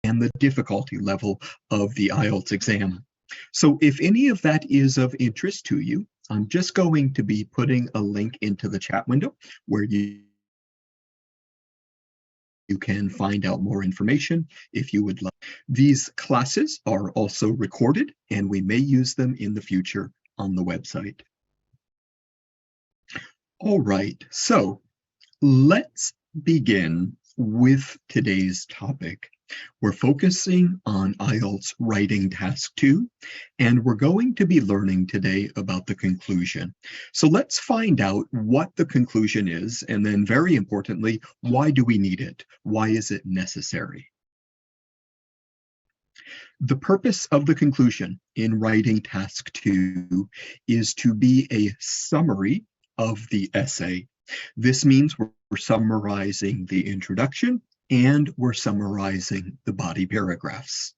and the difficulty level of the Ielts exam. So if any of that is of interest to you, I'm just going to be putting a link into the chat window where you can find out more information if you would like. These classes are also recorded, and we may use them in the future on the website. All right, so let's begin with today's topic. We're focusing on Ielts Writing Task 2, and we're going to be learning today about the conclusion. So let's find out what the conclusion is, and then very importantly, why do we need it? Why is it necessary? The purpose of the conclusion in Writing Task 2 is to be a summary of the essay. This means we're summarizing the introduction and we're summarizing the body paragraphs.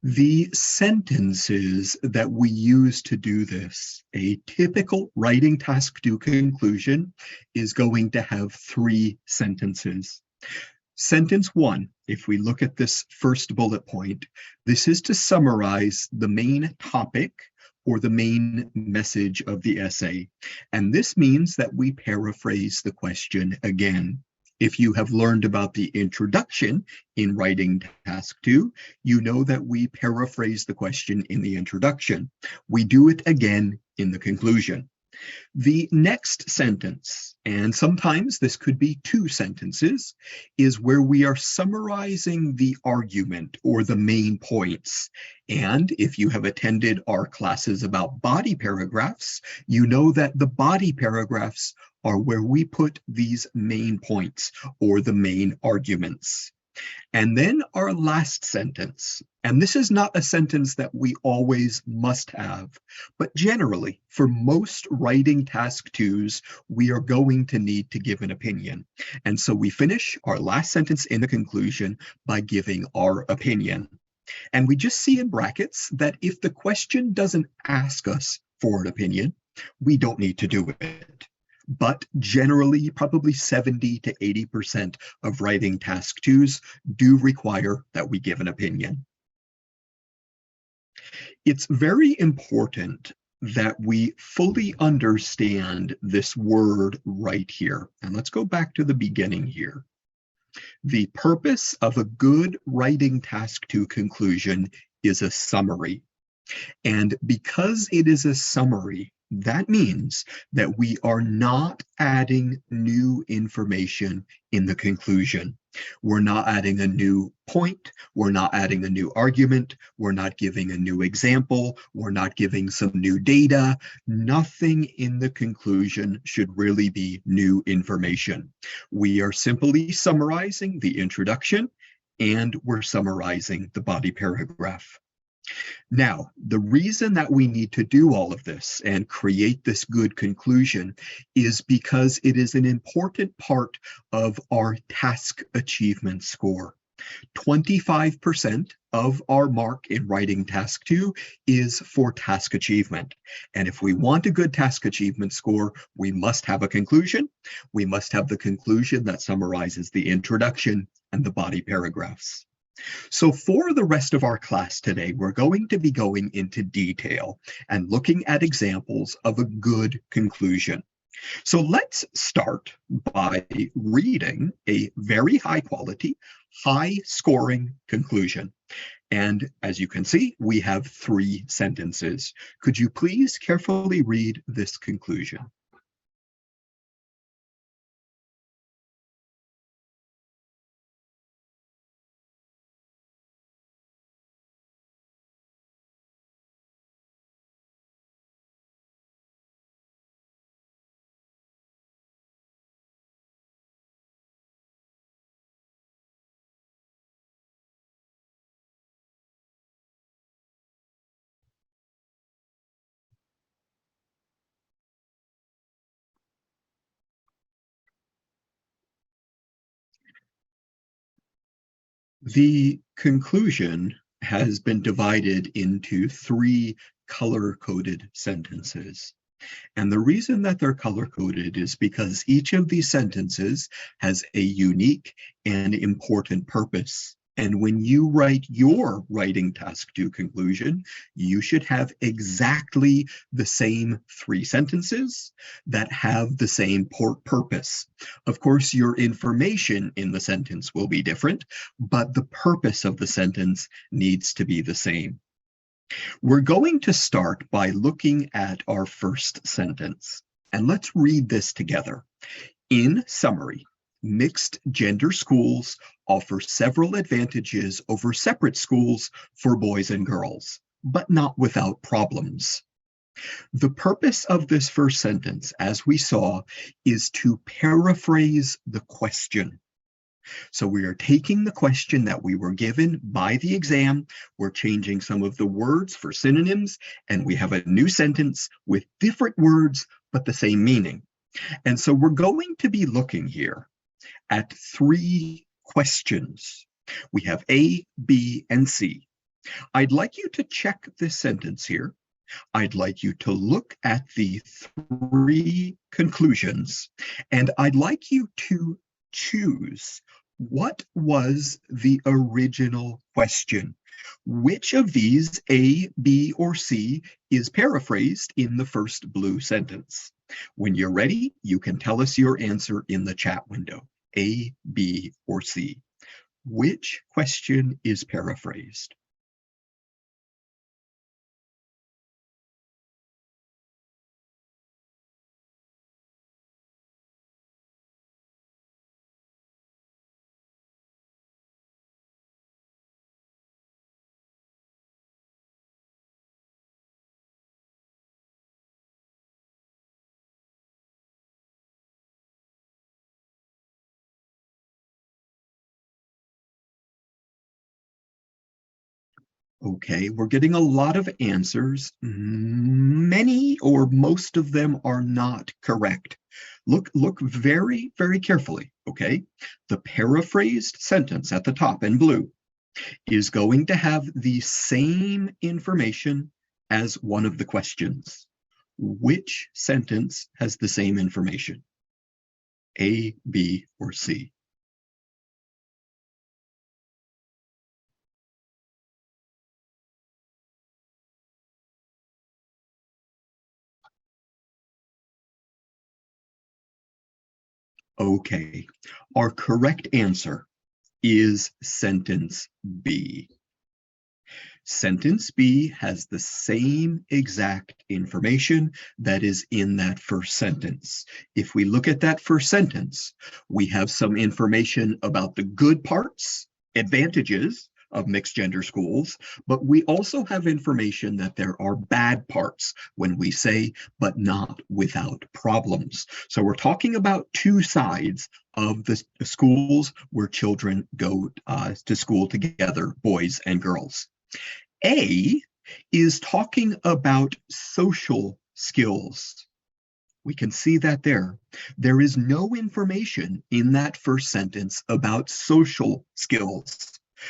The sentences that we use to do this, a typical Writing Task 2 conclusion is going to have 3 sentences. Sentence 1, if we look at this first bullet point, this is to summarize the main topic or the main message of the essay. And this means that we paraphrase the question again. If you have learned about the introduction in Writing Task 2, you know that we paraphrase the question in the introduction. We do it again in the conclusion. The next sentence, and sometimes this could be 2 sentences, is where we are summarizing the argument or the main points. And if you have attended our classes about body paragraphs, you know that the body paragraphs are where we put these main points or the main arguments. And then our last sentence, and this is not a sentence that we always must have, but generally, for most Writing Task 2s, we are going to need to give an opinion. And so we finish our last sentence in the conclusion by giving our opinion. And we just see in brackets that if the question doesn't ask us for an opinion, we don't need to do it. But generally, probably 70 to 80% of Writing Task 2s do require that we give an opinion. It's very important that we fully understand this word right here. And let's go back to the beginning here. The purpose of a good Writing Task 2 conclusion is a summary. And because it is a summary, that means that we are not adding new information in the conclusion. We're not adding a new point. We're not adding a new argument. We're not giving a new example. We're not giving some new data. Nothing in the conclusion should really be new information. We are simply summarizing the introduction and we're summarizing the body paragraph. Now, the reason that we need to do all of this and create this good conclusion is because it is an important part of our task achievement score. 25% of our mark in Writing Task 2 is for task achievement. And if we want a good task achievement score, we must have a conclusion. We must have the conclusion that summarizes the introduction and the body paragraphs. So for the rest of our class today, we're going to be going into detail and looking at examples of a good conclusion. So let's start by reading a very high quality, high scoring conclusion. And as you can see, we have 3 sentences. Could you please carefully read this conclusion? The conclusion has been divided into 3 color-coded sentences. And the reason that they're color-coded is because each of these sentences has a unique and important purpose. And when you write your writing task to conclusion, you should have exactly the same 3 sentences that have the same purpose. Of course, your information in the sentence will be different, but the purpose of the sentence needs to be the same. We're going to start by looking at our first sentence. And let's read this together. In summary, mixed gender schools offer several advantages over separate schools for boys and girls, but not without problems. The purpose of this first sentence, as we saw, is to paraphrase the question. So we are taking the question that we were given by the exam, we're changing some of the words for synonyms, and we have a new sentence with different words, but the same meaning. And so we're going to be looking here at 3 questions. We have A, B, and C. I'd like you to check this sentence here. I'd like you to look at the 3 conclusions, and I'd like you to choose what was the original question. Which of these, A, B, or C, is paraphrased in the first blue sentence? When you're ready, you can tell us your answer in the chat window. A, B, or C. Which question is paraphrased? Okay, we're getting a lot of answers. Many or most of them are not correct. Look very, very carefully, okay? The paraphrased sentence at the top in blue is going to have the same information as one of the questions. Which sentence has the same information? A, B, or C? Okay, our correct answer is sentence B. Sentence B has the same exact information that is in that first sentence. If we look at that first sentence, we have some information about the good parts, advantages of mixed gender schools, but we also have information that there are bad parts when we say, but not without problems. So we're talking about 2 sides of the schools where children go to school together, boys and girls. A is talking about social skills. We can see that there. There is no information in that first sentence about social skills.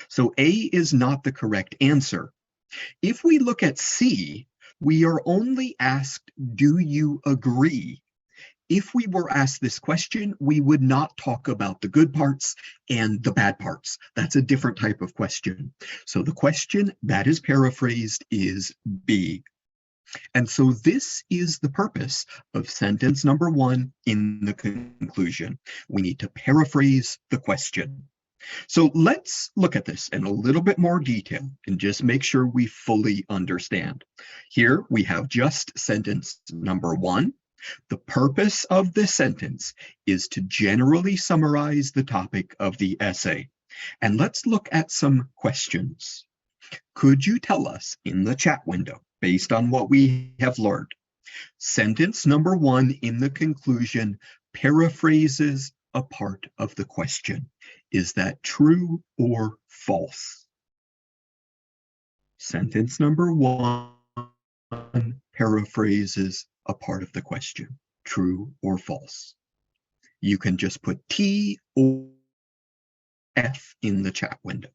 So A is not the correct answer. If we look at C, we are only asked, do you agree? If we were asked this question, we would not talk about the good parts and the bad parts. That's a different type of question. So the question that is paraphrased is B. And so this is the purpose of sentence number 1 in the conclusion. We need to paraphrase the question. So let's look at this in a little bit more detail and just make sure we fully understand. Here we have just sentence number 1. The purpose of this sentence is to generally summarize the topic of the essay. And let's look at some questions. Could you tell us in the chat window, based on what we have learned, sentence number 1 in the conclusion paraphrases a part of the question? Is that true or false? Sentence number 1 paraphrases a part of the question. True or false? You can just put T or F in the chat window.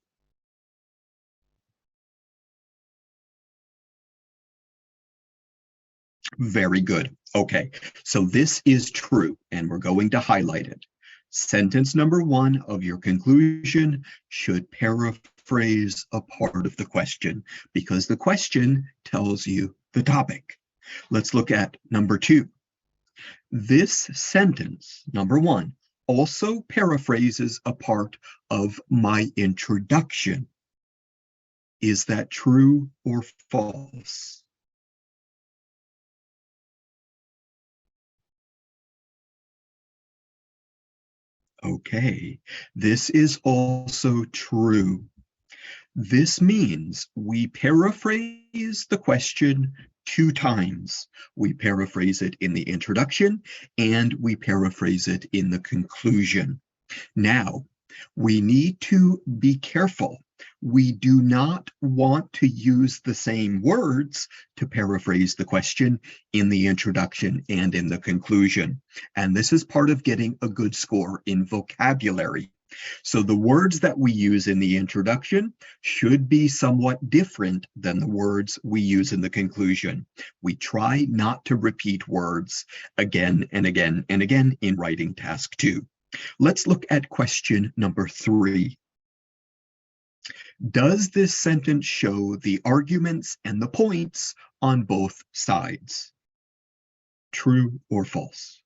Very good. Okay, so this is true, and we're going to highlight it. Sentence number one of your conclusion should paraphrase a part of the question because the question tells you the topic. Let's look at number two. This sentence, number one, also paraphrases a part of my introduction. Is that true or false? Okay, this is also true. This means we paraphrase the question two times. We paraphrase it in the introduction and we paraphrase it in the conclusion. Now, we need to be careful. We do not want to use the same words to paraphrase the question in the introduction and in the conclusion. And this is part of getting a good score in vocabulary. So the words that we use in the introduction should be somewhat different than the words we use in the conclusion. We try not to repeat words again and again and again in writing task 2. Let's look at question number 3. Does this sentence show the arguments and the points on both sides? True or false?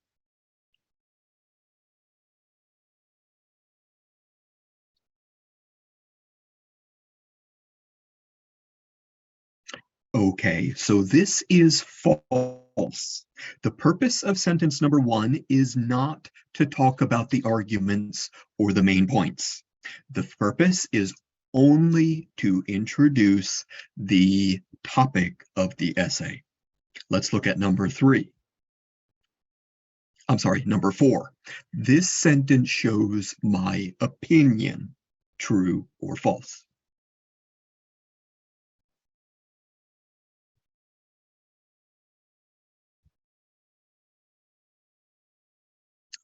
Okay, so this is false. The purpose of sentence number 1 is not to talk about the arguments or the main points. The purpose is only to introduce the topic of the essay. Let's look at number 4. This sentence shows my opinion. True or false?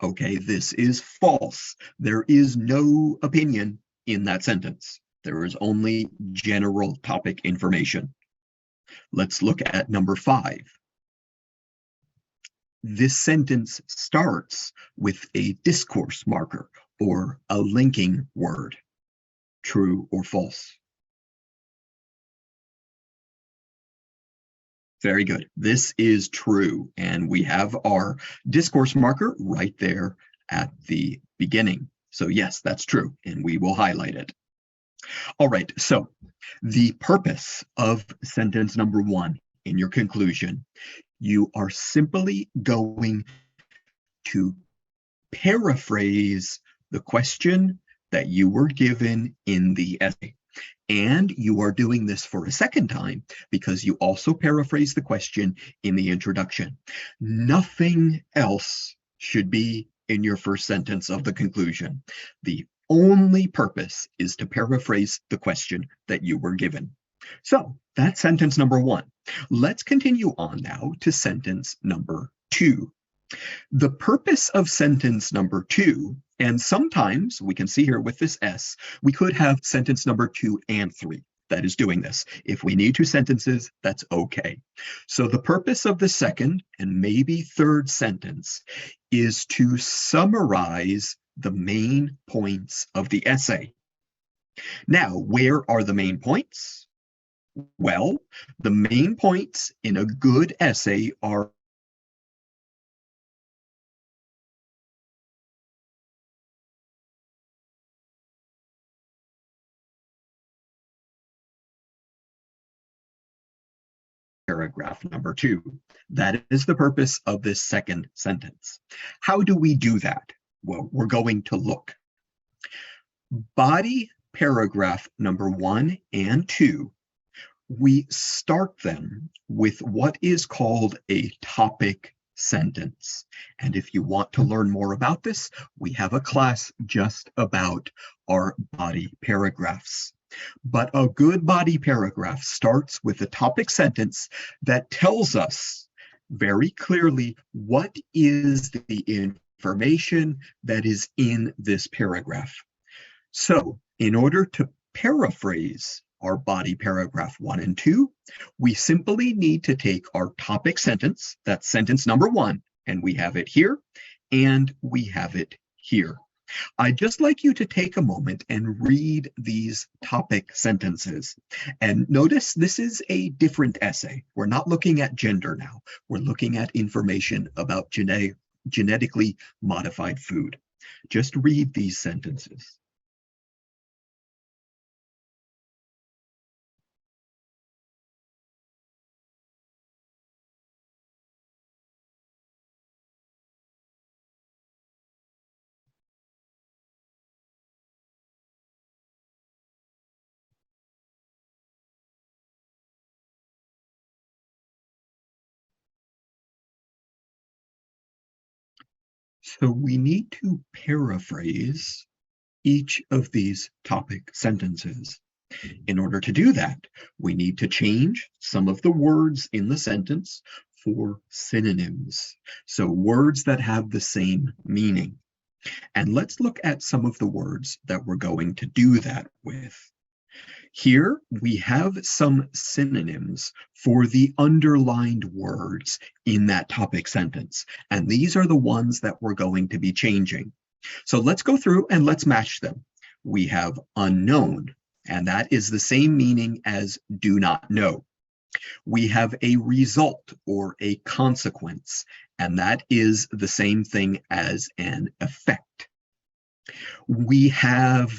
Okay, this is false. There is no opinion in that sentence. There is only general topic information. Let's look at number 5. This sentence starts with a discourse marker or a linking word. True or false? Very good. This is true. And we have our discourse marker right there at the beginning. So yes, that's true. And we will highlight it. All right. So the purpose of sentence number 1 in your conclusion, you are simply going to paraphrase the question that you were given in the essay. And you are doing this for a second time because you also paraphrase the question in the introduction. Nothing else should be in your first sentence of the conclusion. The only purpose is to paraphrase the question that you were given. So that's sentence number 1. Let's continue on now to sentence number 2. The purpose of sentence number 2, and sometimes we can see here with this S, we could have sentence number 2 and 3 that is doing this. If we need 2 sentences, that's okay. So the purpose of the second and maybe third sentence is to summarize the main points of the essay. Now, where are the main points? Well, the main points in a good essay are paragraph number 2. That is the purpose of this second sentence. How do we do that? Well, we're going to look. Body paragraph number 1 and 2, we start them with what is called a topic sentence. And if you want to learn more about this, we have a class just about our body paragraphs. But a good body paragraph starts with a topic sentence that tells us very clearly what is the information that is in this paragraph. So in order to paraphrase our body paragraph 1 and 2, we simply need to take our topic sentence, that's sentence number 1, and we have it here, and we have it here. I'd just like you to take a moment and read these topic sentences. And notice this is a different essay. We're not looking at gender now. We're looking at information about genetically modified food. Just read these sentences. So we need to paraphrase each of these topic sentences. In order to do that, we need to change some of the words in the sentence for synonyms. So words that have the same meaning. And let's look at some of the words that we're going to do that with. Here we have some synonyms for the underlined words in that topic sentence. And these are the ones that we're going to be changing. So let's go through and let's match them. We have unknown, and that is the same meaning as do not know. We have a result or a consequence, and that is the same thing as an effect. We have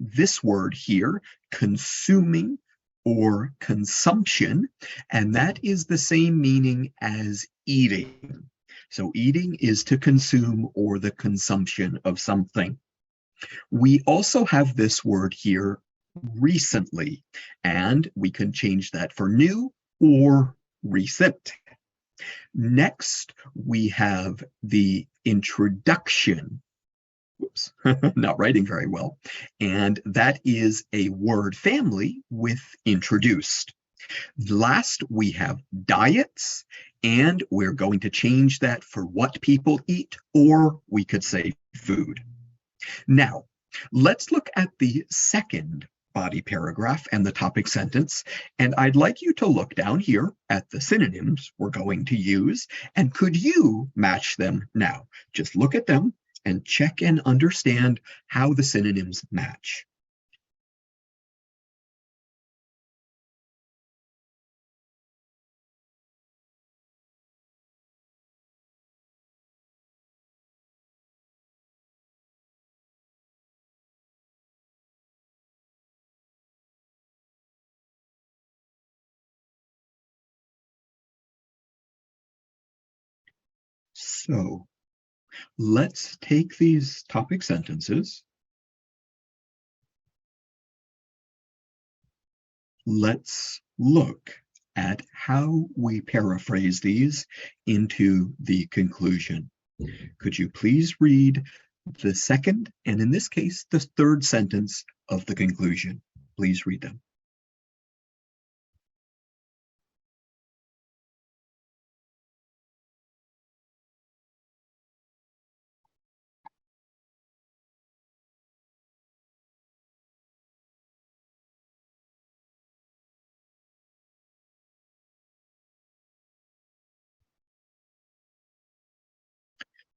this word here, consuming or consumption, and that is the same meaning as eating. So eating is to consume or the consumption of something. We also have this word here, recently, and we can change that for new or recent. Next, we have the introduction. Whoops, not writing very well. And that is a word family with introduced. Last, we have diets, and we're going to change that for what people eat, or we could say food. Now, let's look at the second body paragraph and the topic sentence, and I'd like you to look down here at the synonyms we're going to use, and could you match them now? Just look at them and check and understand how the synonyms match. So let's take these topic sentences. Let's look at how we paraphrase these into the conclusion. Could you please read the second, and in this case, the third sentence of the conclusion? Please read them.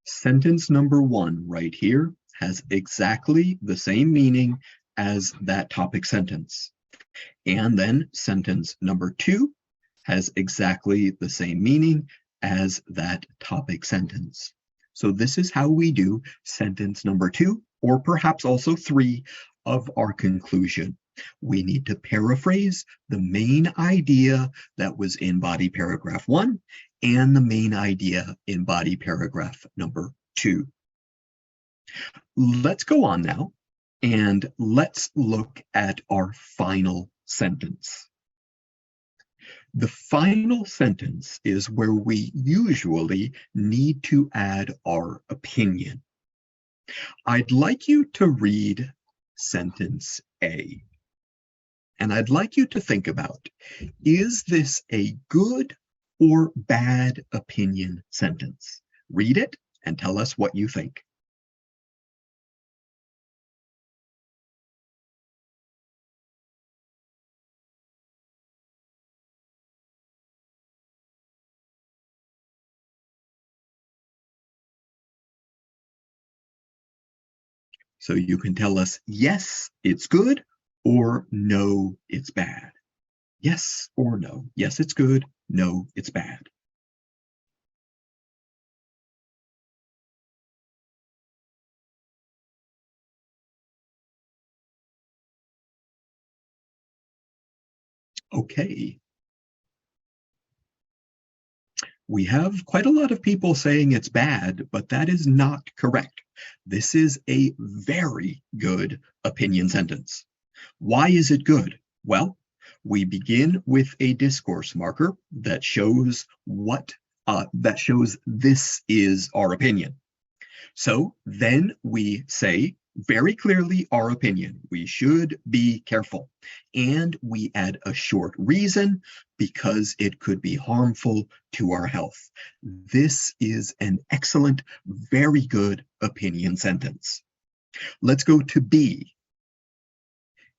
Sentence number 1 right here has exactly the same meaning as that topic sentence. And then sentence number 2 has exactly the same meaning as that topic sentence. So this is how we do sentence number 2, or perhaps also 3 of our conclusion. We need to paraphrase the main idea that was in body paragraph 1 and the main idea in body paragraph number 2. Let's go on now and let's look at our final sentence. The final sentence is where we usually need to add our opinion. I'd like you to read sentence A. And I'd like you to think about, is this a good or bad opinion sentence? Read it and tell us what you think. So you can tell us, yes, it's good, or no, it's bad. Yes or no. Yes, it's good. No, it's bad. Okay. We have quite a lot of people saying it's bad, but that is not correct. This is a very good opinion sentence. Why is it good? Well, we begin with a discourse marker that shows that shows this is our opinion. So then we say very clearly our opinion. We should be careful. And we add a short reason because it could be harmful to our health. This is an excellent, very good opinion sentence. Let's go to B.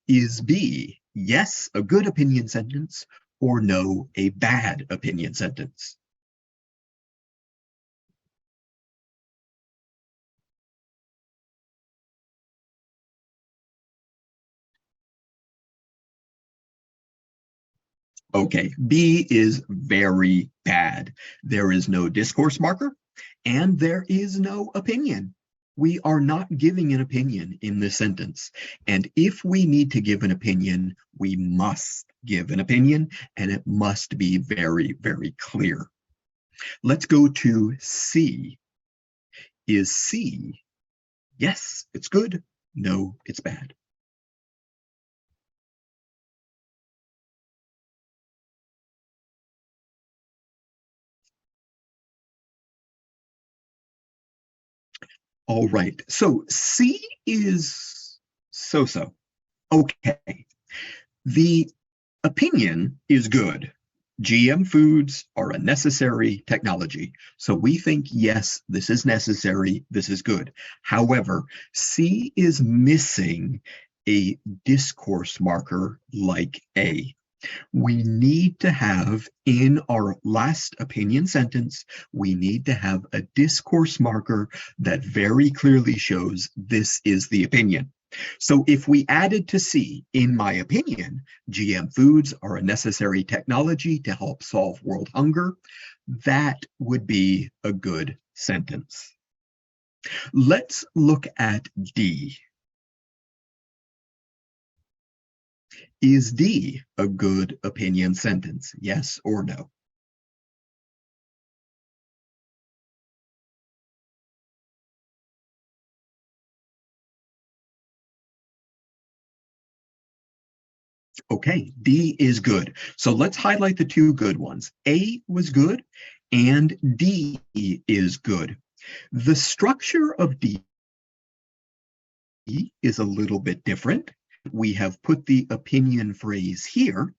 Is B, yes, a good opinion sentence, or no, a bad opinion sentence? Okay, B is very bad. There is no discourse marker and there is no opinion. We are not giving an opinion in this sentence. And if we need to give an opinion, we must give an opinion and it must be very, very clear. Let's go to C. Is C, yes, it's good. No, it's bad. All right, so C is so-so. Okay, the opinion is good. GM foods are a necessary technology. So we think, yes, this is necessary, this is good. However, C is missing a discourse marker like A. We need to have in our last opinion sentence, we need to have a discourse marker that very clearly shows this is the opinion. So if we added to C, in my opinion, GM foods are a necessary technology to help solve world hunger, that would be a good sentence. Let's look at D. Is D a good opinion sentence? Yes or no? Okay, D is good. So let's highlight the two good ones. A was good and D is good. The structure of D is a little bit different. We have put the opinion phrase here,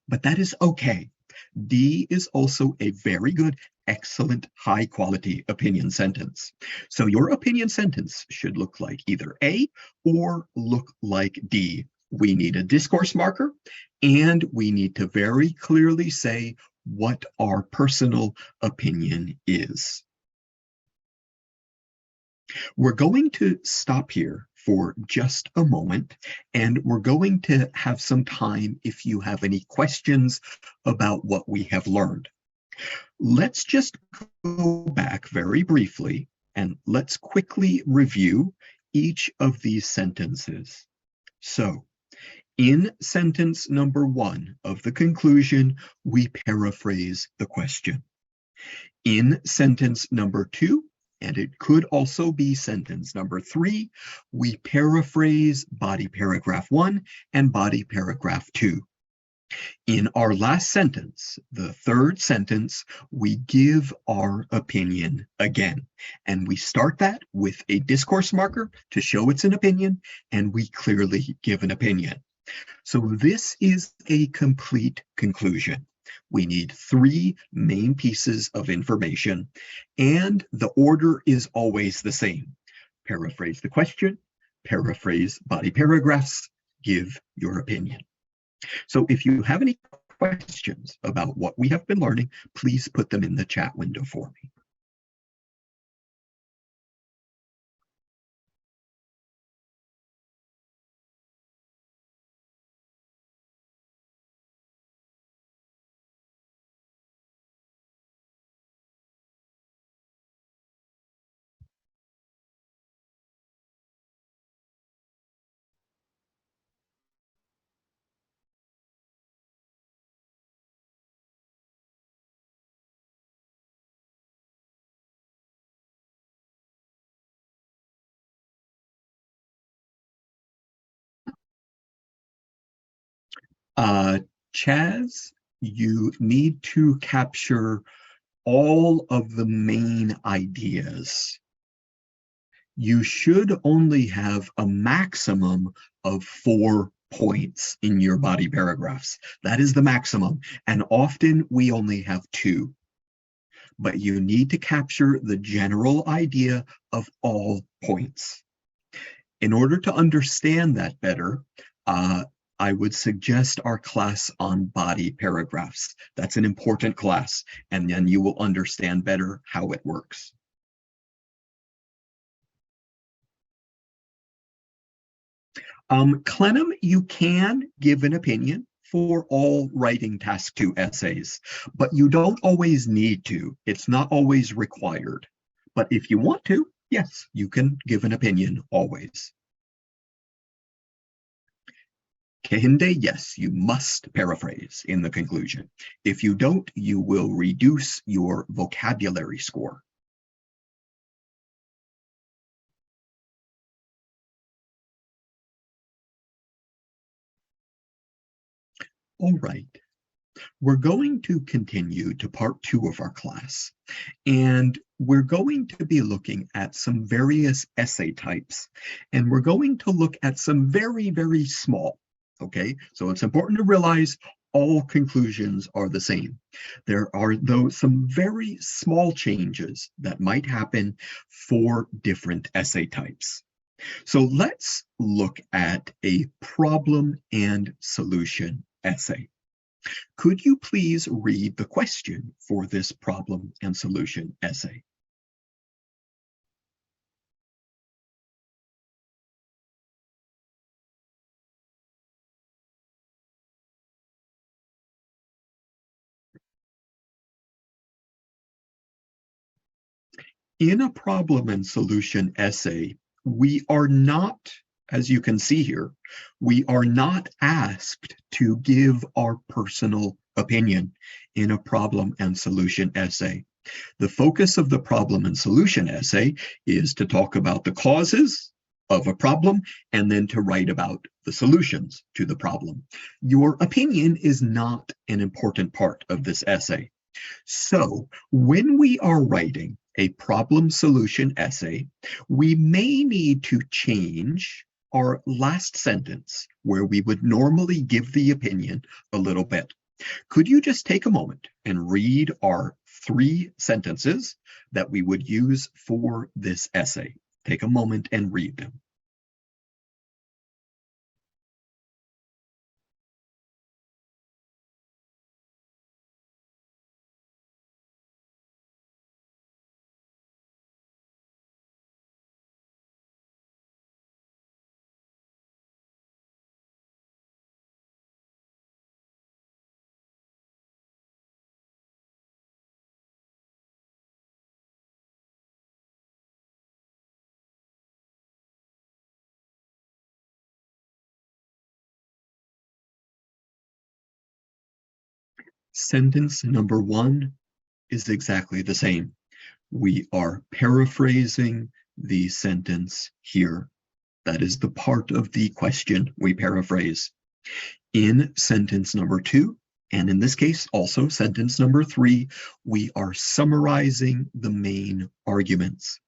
but that is okay. D is also a very good, excellent, high quality opinion sentence. So your opinion sentence should look like either A or look like D. We need a discourse marker and we need to very clearly say what our personal opinion is. We're going to stop here for just a moment, and we're going to have some time if you have any questions about what we have learned. Let's just go back very briefly, and let's quickly review each of these sentences. So, in sentence number 1 of the conclusion, we paraphrase the question. In sentence number 2, and it could also be sentence number 3, we paraphrase body paragraph 1 and body paragraph 2. In our last sentence, the third sentence, we give our opinion again. And we start that with a discourse marker to show it's an opinion, and we clearly give an opinion. So this is a complete conclusion. We need 3 main pieces of information, and the order is always the same. Paraphrase the question, paraphrase body paragraphs, give your opinion. So if you have any questions about what we have been learning, please put them in the chat window for me. Chaz, you need to capture all of the main ideas. You should only have a maximum of 4 points in your body paragraphs. That is the maximum, and often we only have 2. But you need to capture the general idea of all points. In order to understand that better, I would suggest our class on body paragraphs. That's an important class, and then you will understand better how it works. Clenham, you can give an opinion for all writing task 2 essays, but you don't always need to. It's not always required. But if you want to, yes, you can give an opinion always. Kehinde, yes, you must paraphrase in the conclusion. If you don't, you will reduce your vocabulary score. All right. We're going to continue to part 2 of our class, and we're going to be looking at some various essay types, and we're going to look at some very, very small, okay? So it's important to realize all conclusions are the same. There are, though, some very small changes that might happen for different essay types. So let's look at a problem and solution essay. Could you please read the question for this problem and solution essay? In a problem and solution essay, we are not, as you can see here, we are not asked to give our personal opinion in a problem and solution essay. The focus of the problem and solution essay is to talk about the causes of a problem and then to write about the solutions to the problem. Your opinion is not an important part of this essay. So when we are writing a problem solution essay, we may need to change our last sentence where we would normally give the opinion a little bit. Could you just take a moment and read our 3 sentences that we would use for this essay? Take a moment and read them. Sentence number 1 is exactly the same. We are paraphrasing the sentence here. That is the part of the question we paraphrase. In sentence number 2, and in this case also sentence number 3, we are summarizing the main arguments.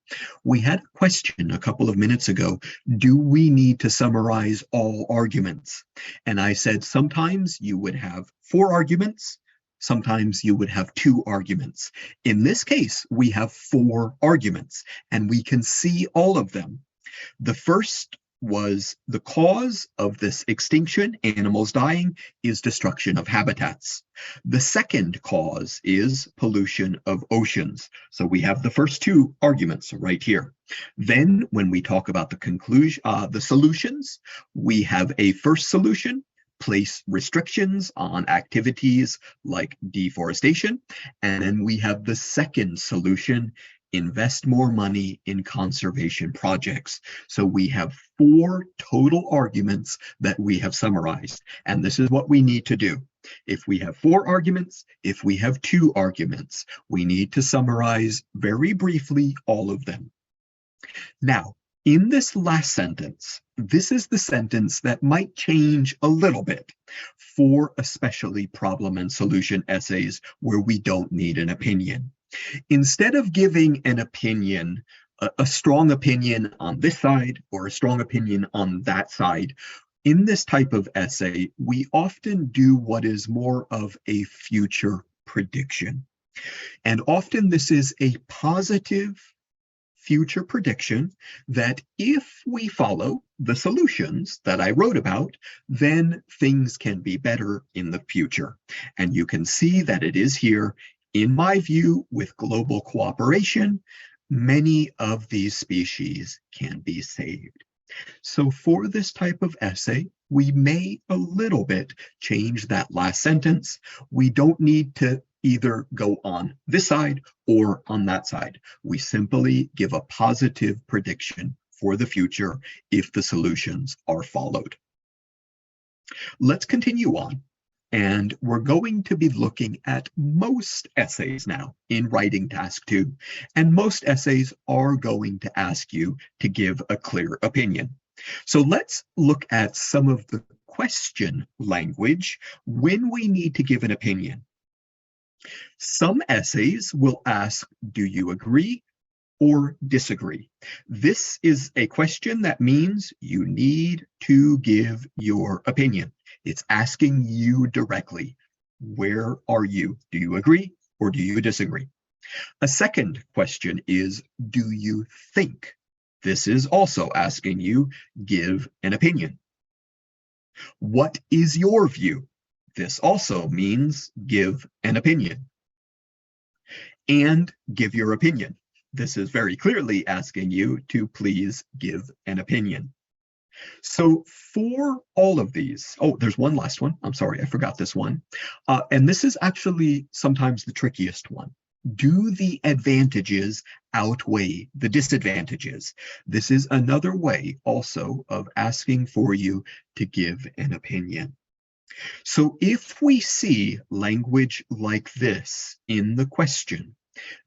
We had a question a couple of minutes ago, do we need to summarize all arguments? And I said sometimes you would have 4 arguments, sometimes you would have 2 arguments. In this case, we have 4 arguments, and we can see all of them. The first was the cause of this extinction, animals dying, is destruction of habitats. The second cause is pollution of oceans. So we have the first 2 arguments right here. Then when we talk about the conclusion, the solutions, we have a first solution, place restrictions on activities like deforestation. And then we have the second solution, invest more money in conservation projects. So we have 4 total arguments that we have summarized. And this is what we need to do. If we have 4 arguments, if we have 2 arguments, we need to summarize very briefly all of them. Now, In this last sentence, this is the sentence that might change a little bit for especially problem and solution essays where we don't need an opinion. Instead of giving an opinion, a strong opinion on this side or a strong opinion on that side, in this type of essay, we often do what is more of a future prediction. And often this is a positive future prediction that if we follow the solutions that I wrote about, then things can be better in the future. And you can see that it is here. In my view, with global cooperation, many of these species can be saved. So for this type of essay, we may a little bit change that last sentence. We don't need to either go on this side or on that side. We simply give a positive prediction for the future if the solutions are followed. Let's continue on. And we're going to be looking at most essays now in writing task 2. And most essays are going to ask you to give a clear opinion. So let's look at some of the question language when we need to give an opinion. Some essays will ask, do you agree or disagree? This is a question that means you need to give your opinion. It's asking you directly, where are you? Do you agree or do you disagree? A second question is, do you think? This is also asking you, give an opinion. What is your view? This also means give an opinion. And give your opinion. This is very clearly asking you to please give an opinion. So for all of these, oh, there's one last one. I'm sorry, I forgot this one. And this is actually sometimes the trickiest one. Do the advantages outweigh the disadvantages? This is another way also of asking for you to give an opinion. So if we see language like this in the question,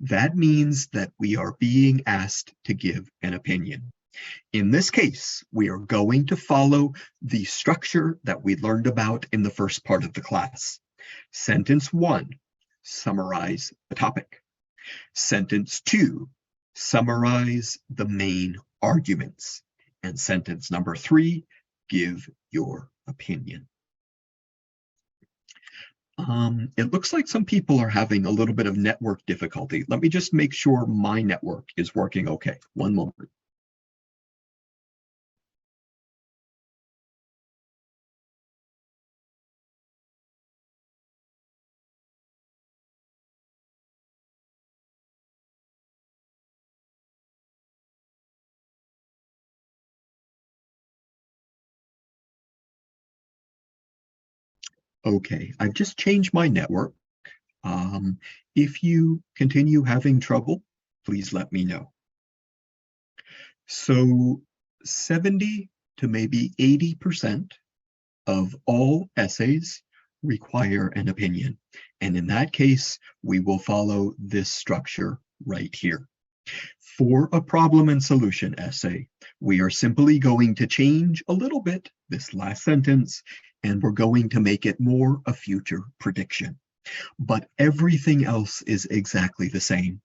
that means that we are being asked to give an opinion. In this case, we are going to follow the structure that we learned about in the first part of the class. Sentence 1, summarize the topic. Sentence 2, summarize the main arguments. And sentence number 3, give your opinion. It looks like some people are having a little bit of network difficulty. Let me just make sure my network is working okay. One moment. Okay, I've just changed my network. If you continue having trouble, please let me know. So 70 to maybe 80% of all essays require an opinion. And in that case, we will follow this structure right here. For a problem and solution essay, we are simply going to change a little bit this last sentence, and we're going to make it more a future prediction. But everything else is exactly the same.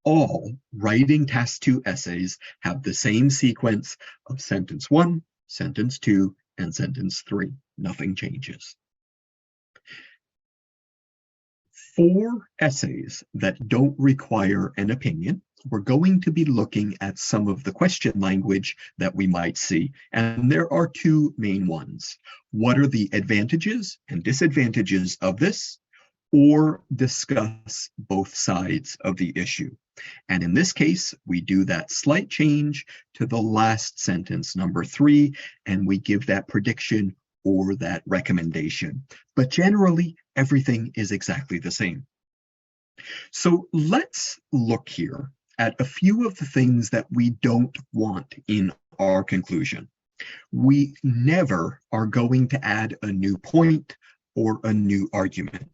All writing task 2 essays have the same sequence of sentence 1, sentence 2, and sentence 3. Nothing changes. For essays that don't require an opinion, we're going to be looking at some of the question language that we might see. And there are two main ones. What are the advantages and disadvantages of this? Or discuss both sides of the issue. And in this case, we do that slight change to the last sentence, number 3, and we give that prediction or that recommendation. But generally, everything is exactly the same. So let's look here at a few of the things that we don't want in our conclusion. We never are going to add a new point or a new argument.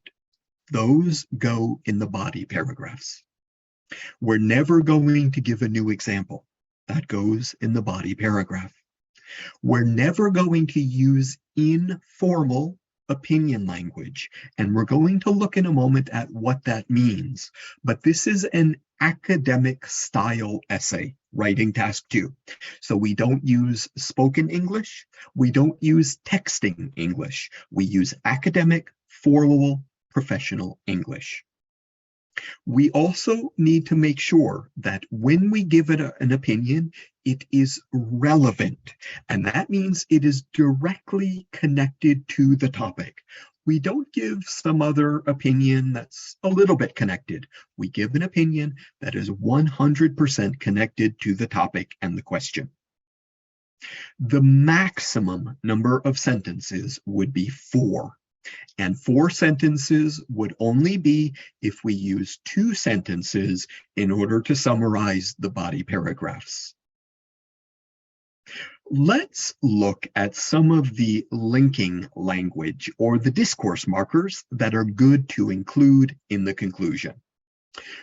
Those go in the body paragraphs. We're never going to give a new example. That goes in the body paragraph. We're never going to use informal opinion language, and we're going to look in a moment at what that means. But this is an academic style essay, writing task 2. So we don't use spoken English, we don't use texting English, we use academic, formal, professional English. We also need to make sure that when we give it an opinion, it is relevant. And that means it is directly connected to the topic. We don't give some other opinion that's a little bit connected. We give an opinion that is 100% connected to the topic and the question. The maximum number of sentences would be 4. And 4 sentences would only be if we use 2 sentences in order to summarize the body paragraphs. Let's look at some of the linking language or the discourse markers that are good to include in the conclusion.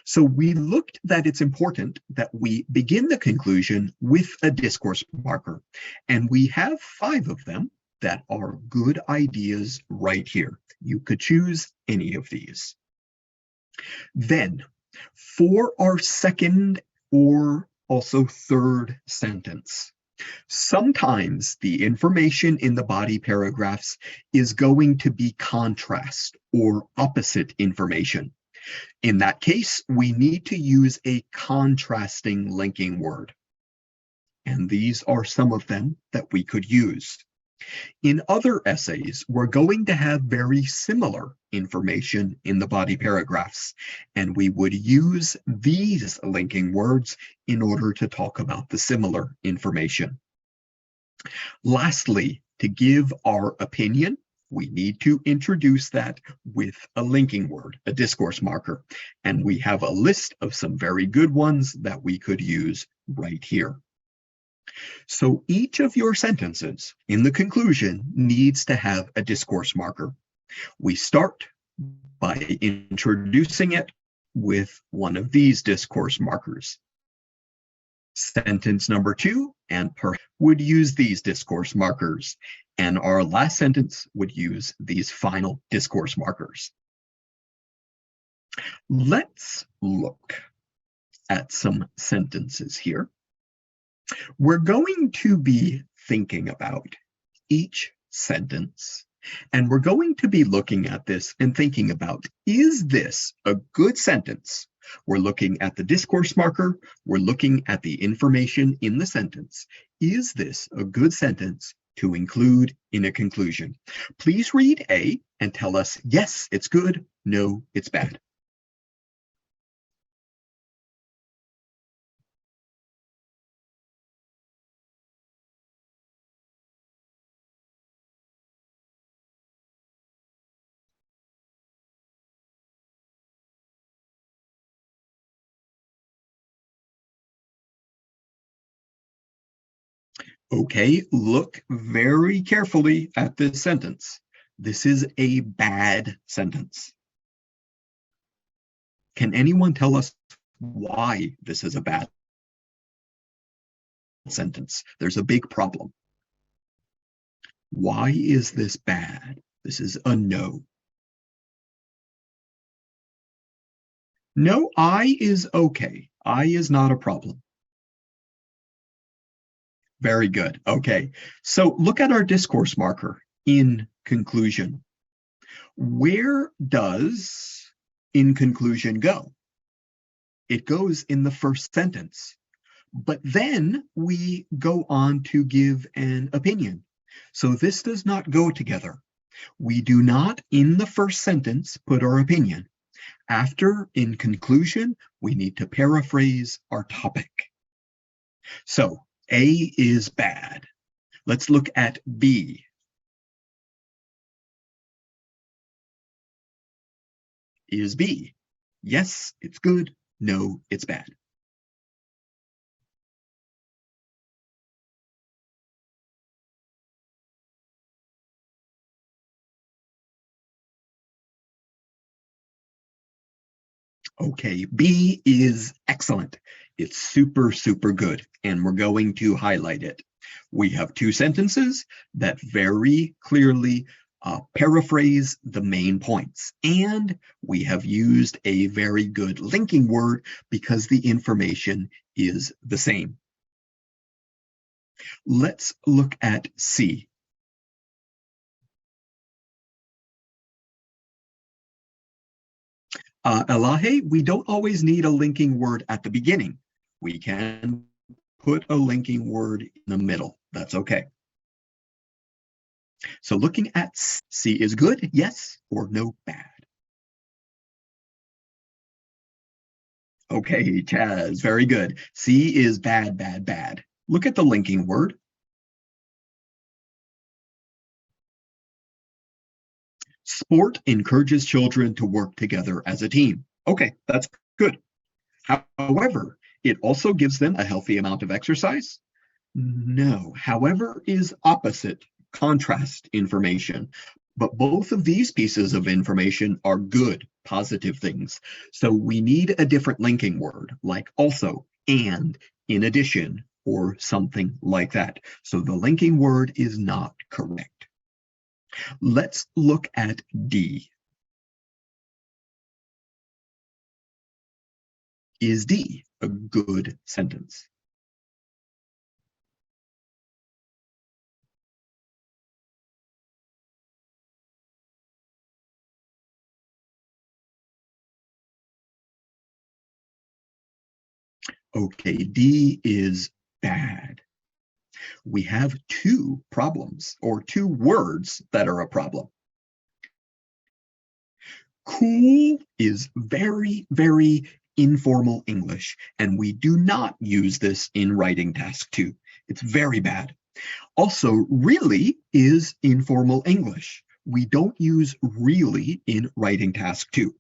So we looked that it's important that we begin the conclusion with a discourse marker, and we have 5 of them that are good ideas right here. You could choose any of these. Then, for our second or also third sentence, sometimes the information in the body paragraphs is going to be contrast or opposite information. In that case, we need to use a contrasting linking word. And these are some of them that we could use. In other essays, we're going to have very similar information in the body paragraphs, and we would use these linking words in order to talk about the similar information. Lastly, to give our opinion, we need to introduce that with a linking word, a discourse marker, and we have a list of some very good ones that we could use right here. So each of your sentences in the conclusion needs to have a discourse marker. We start by introducing it with one of these discourse markers. Sentence number 2 and per would use these discourse markers, and our last sentence would use these final discourse markers. Let's look at some sentences here. We're going to be thinking about each sentence, and we're going to be looking at this and thinking about, is this a good sentence? We're looking at the discourse marker, we're looking at the information in the sentence. Is this a good sentence to include in a conclusion? Please read A and tell us, yes, it's good, no, it's bad. Okay, look very carefully at this sentence. This is a bad sentence. Can anyone tell us why this is a bad sentence? There's a big problem. Why is this bad? This is a no. No, I is okay. I is not a problem. Very good. Okay, so look at our discourse marker in conclusion. Where does in conclusion go? It goes in the first sentence, but then we go on to give an opinion. So this does not go together. We do not, in the first sentence, put our opinion. After, in conclusion, we need to paraphrase our topic. So A is bad. Let's look at B. Is B? Yes, it's good. No, it's bad. Okay, B is excellent. It's super, super good, and we're going to highlight it. We have two sentences that very clearly paraphrase the main points, and we have used a very good linking word because the information is the same. Let's look at C. Elahe, we don't always need a linking word at the beginning. We can put a linking word in the middle. That's okay. So looking at C is good, yes, or no, bad. Okay, Chaz, very good. C is bad, bad, bad. Look at the linking word. Sport encourages children to work together as a team. Okay, that's good. However, it also gives them a healthy amount of exercise. No, however is opposite, contrast information. But both of these pieces of information are good, positive things. So we need a different linking word, like also, and, in addition, or something like that. So the linking word is not correct. Let's look at D. Is D a good sentence? Okay, D is bad. We have two problems, or two words that are a problem. Cool is very, very informal English, and we do not use this in writing task 2. It's very bad. Also, really is informal English. We don't use really in writing task 2.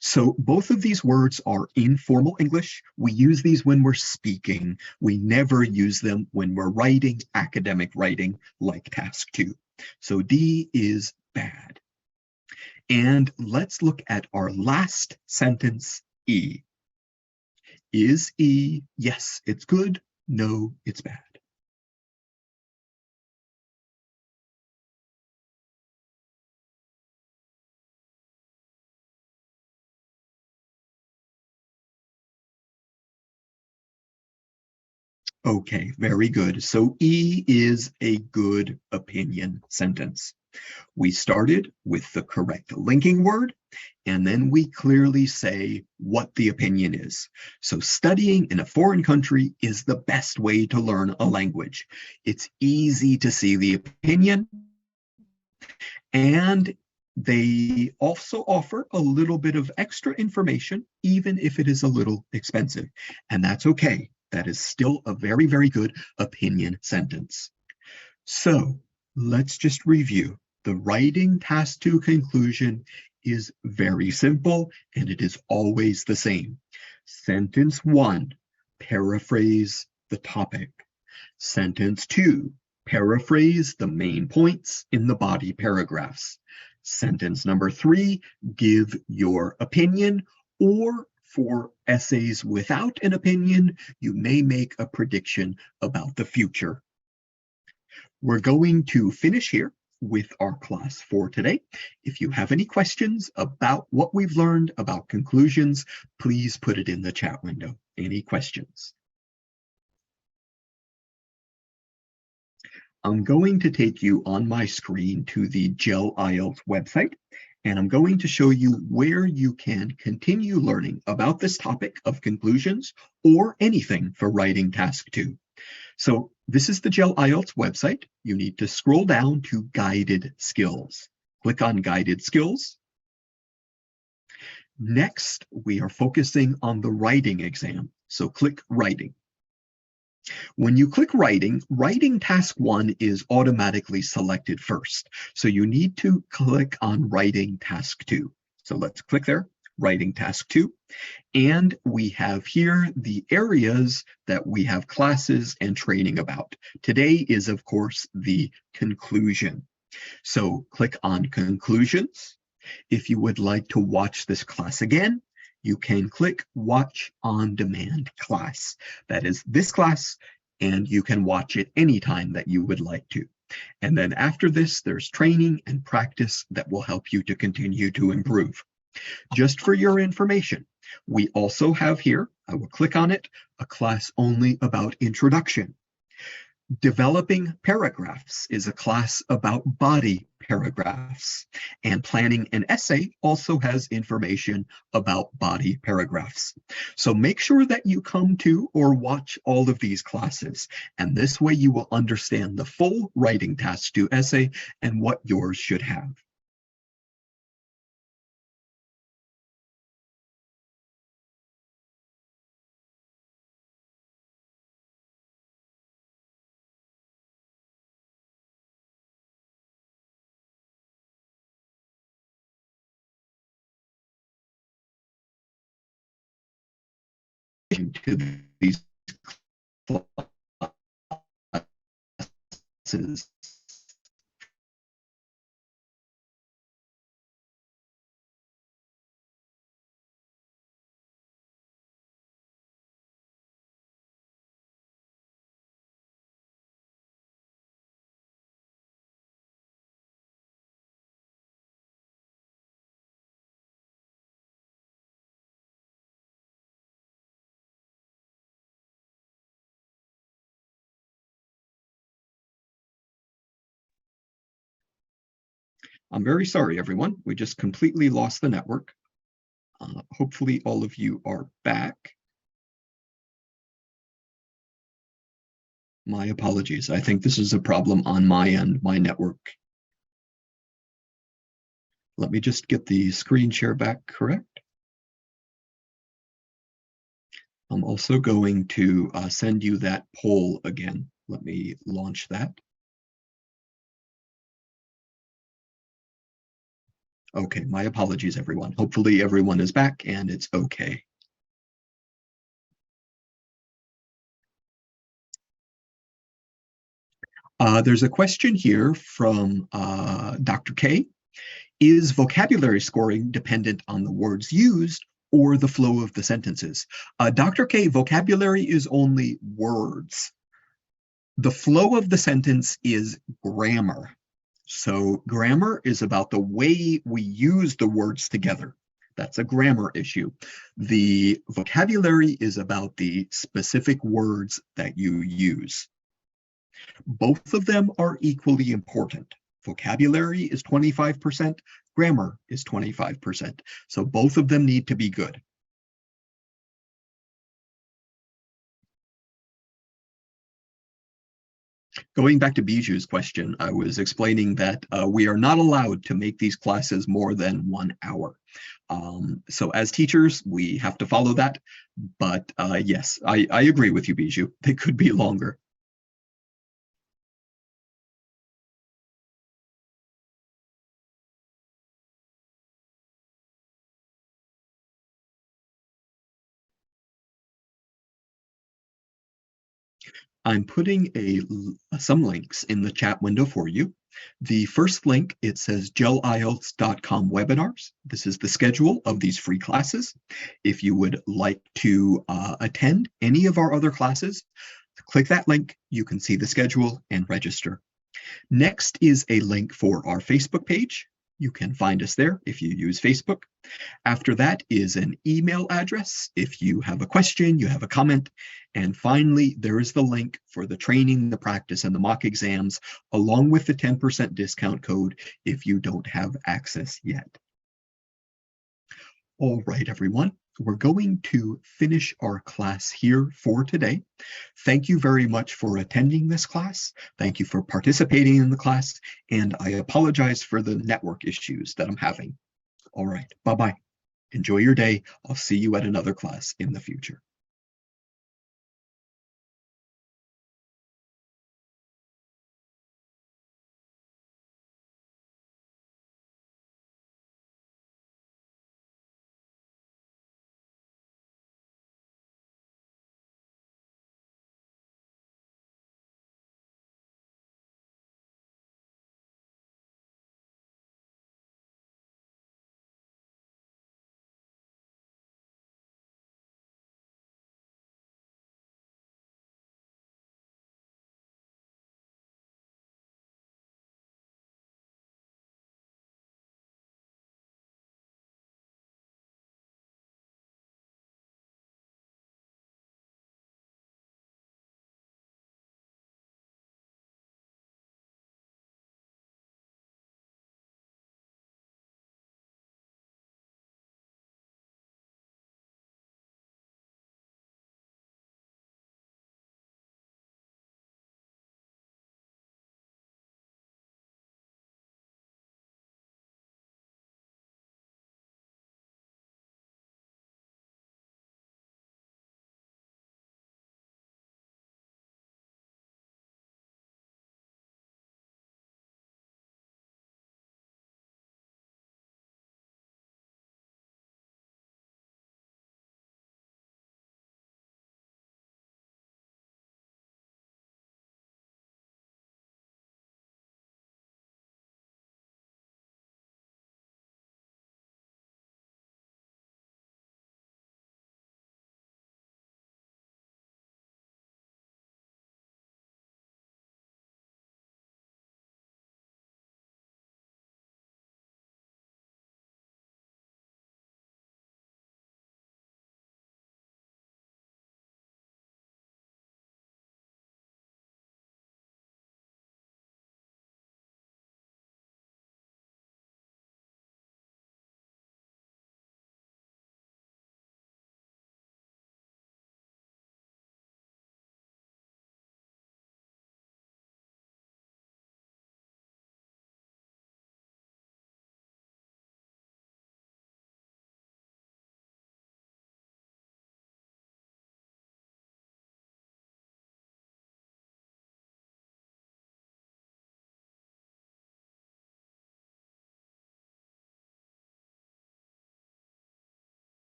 So both of these words are informal English. We use these when we're speaking. We never use them when we're writing academic writing like task 2. So D is bad. And let's look at our last sentence, E. Is E, yes, it's good, no, it's bad. Okay, very good. So E is a good opinion sentence. We started with the correct linking word, and then we clearly say what the opinion is. So studying in a foreign country is the best way to learn a language. It's easy to see the opinion, and they also offer a little bit of extra information, even if it is a little expensive. And that's okay. That is still a very, very good opinion sentence. So let's just review. The writing task 2 conclusion is very simple, and it is always the same. Sentence 1, paraphrase the topic. Sentence 2, paraphrase the main points in the body paragraphs. Sentence number 3, give your opinion, or for essays without an opinion, you may make a prediction about the future. We're going to finish here with our class for today. If you have any questions about what we've learned about conclusions, please put it in the chat window. Any questions? I'm going to take you on my screen to the GEL Ielts website, and I'm going to show you where you can continue learning about this topic of conclusions or anything for writing task 2. So this is the GEL Ielts website. You need to scroll down to Guided Skills. Click on Guided Skills. Next, we are focusing on the writing exam. So click Writing. When you click Writing, Writing Task 1 is automatically selected first. So you need to click on Writing Task 2. So let's click there, Writing Task 2. And we have here the areas that we have classes and training about. Today is, of course, the conclusion. So click on Conclusions. If you would like to watch this class again, you can click Watch on Demand class. That is this class, and you can watch it anytime that you would like to. And then after this, there's training and practice that will help you to continue to improve. Just for your information, we also have here, I will click on it, a class only about introduction. Developing paragraphs is a class about body paragraphs, and planning an essay also has information about body paragraphs. So make sure that you come to or watch all of these classes, and this way you will understand the full writing task to essay and what yours should have. To these classes. I'm very sorry, everyone. We just completely lost the network. Hopefully all of you are back. My apologies. I think this is a problem on my end, my network. Let me just get the screen share back correct. I'm also going to send you that poll again. Let me launch that. Okay, my apologies, everyone. Hopefully everyone is back and it's okay. There's a question here from Dr. K. Is vocabulary scoring dependent on the words used or the flow of the sentences? Dr. K, vocabulary is only words. The flow of the sentence is grammar. So grammar is about the way we use the words together. That's a grammar issue. The vocabulary is about the specific words that you use. Both of them are equally important. Vocabulary is 25%, grammar is 25%. So both of them need to be good. Going back to Biju's question, I was explaining that we are not allowed to make these classes more than 1 hour. So as teachers, we have to follow that. But yes, I agree with you, Biju. They could be longer. I'm putting some links in the chat window for you. The first link, it says gelielts.com webinars. This is the schedule of these free classes. If you would like to attend any of our other classes, click that link. You can see the schedule and register. Next is a link for our Facebook page. You can find us there if you use Facebook. After that is an email address if you have a question, you have a comment. And finally, there is the link for the training, the practice, and the mock exams, along with the 10% discount code if you don't have access yet. All right, everyone. We're going to finish our class here for today. Thank you very much for attending this class. Thank you for participating in the class, and I apologize for the network issues that I'm having. All right, bye-bye. Enjoy your day. I'll see you at another class in the future.